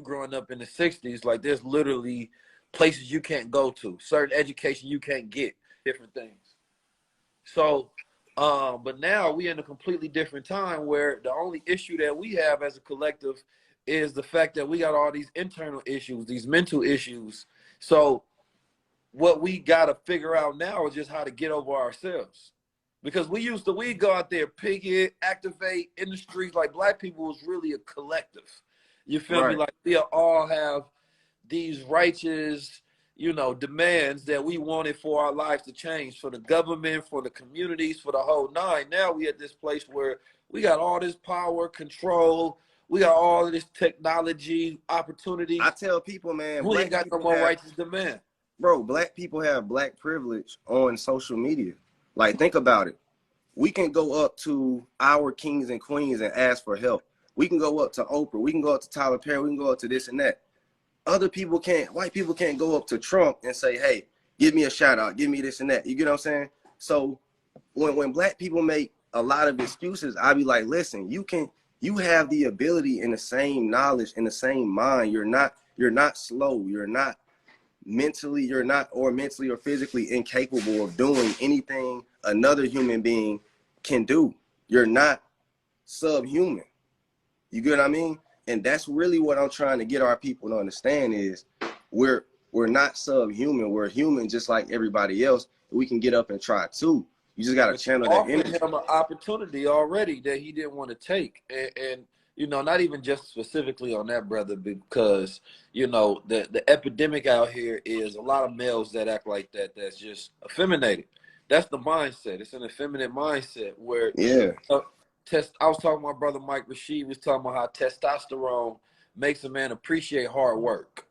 growing up in the 60s, like there's literally places you can't go to, certain education you can't get, different things. So, but now we in a completely different time where the only issue that we have as a collective is the fact that we got all these internal issues, these mental issues. So what we got to figure out now is just how to get over ourselves. Because we go out there, picket, activate in the streets. Like black people was really a collective. You feel me? Like we all have these righteous, demands that we wanted for our lives to change, for the government, for the communities, for the whole nine. Now we at this place where we got all this power, control, we got all of this technology, opportunity. I tell people, man, we ain't got no more righteous demand. Bro, black people have black privilege on social media. Like, think about it. We can go up to our kings and queens and ask for help. We can go up to Oprah. We can go up to Tyler Perry. We can go up to this and that. Other people can't, white people can't go up to Trump and say, hey, give me a shout out, give me this and that. You get what I'm saying? So when black people make a lot of excuses, I be like, listen, you have the ability and the same knowledge and the same mind. You're not slow. You're not mentally or physically incapable of doing anything another human being can do. You're not subhuman. You get what I mean? And that's really what I'm trying to get our people to understand is we're not subhuman. We're human just like everybody else. We can get up and try too. You just got to channel that energy. Offered him an opportunity already that he didn't want to take. And not even just specifically on that, brother, because, the epidemic out here is a lot of males that act like that. That's just effeminated. That's the mindset. It's an effeminate mindset where, I was talking to my brother Mike Rashid, was talking about how testosterone makes a man appreciate hard work.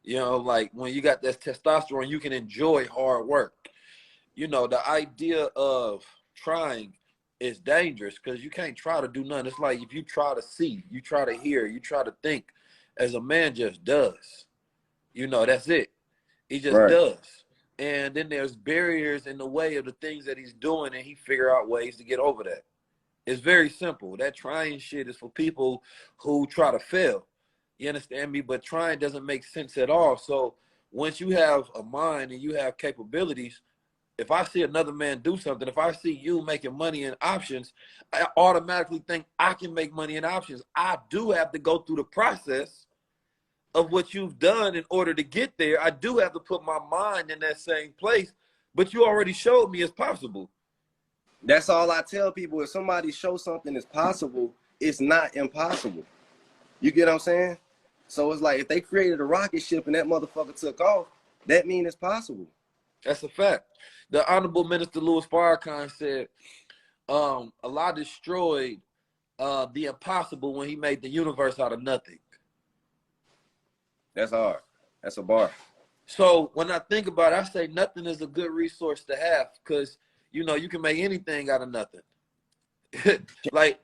Like when you got that testosterone, you can enjoy hard work. The idea of trying is dangerous because you can't try to do nothing. It's like if you try to see, you try to hear, you try to think, as a man just does. That's it. He just does. And then there's barriers in the way of the things that he's doing, and he figure out ways to get over that. It's very simple. That trying shit is for people who try to fail. You understand me? But trying doesn't make sense at all. So once you have a mind and you have capabilities, if I see another man do something, if I see you making money in options, I automatically think I can make money in options. I do have to go through the process of what you've done in order to get there. I do have to put my mind in that same place, but you already showed me it's possible. That's all I tell people. If somebody shows something is possible, it's not impossible. You get what I'm saying? So it's like if they created a rocket ship and that motherfucker took off, that means it's possible. That's a fact. The Honorable Minister Louis Farrakhan said, Allah destroyed the impossible when he made the universe out of nothing. That's hard. That's a bar. So when I think about it, I say nothing is a good resource to have because, you can make anything out of nothing. Like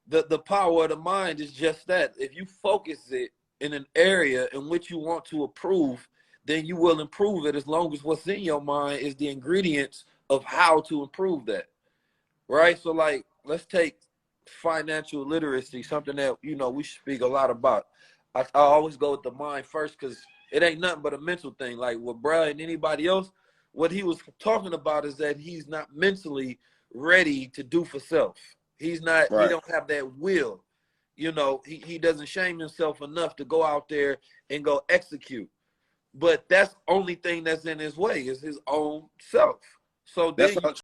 the power of the mind is just that. If you focus it in an area in which you want to improve, then you will improve it as long as what's in your mind is the ingredients of how to improve that, right? So, like, let's take financial literacy, something that, we speak a lot about. I always go with the mind first because it ain't nothing but a mental thing. Like with Brad and anybody else, what he was talking about is that he's not mentally ready to do for self. He's not, he don't have that will. He doesn't shame himself enough to go out there and go execute. But that's the only thing that's in his way is his own self. So that's then what I'm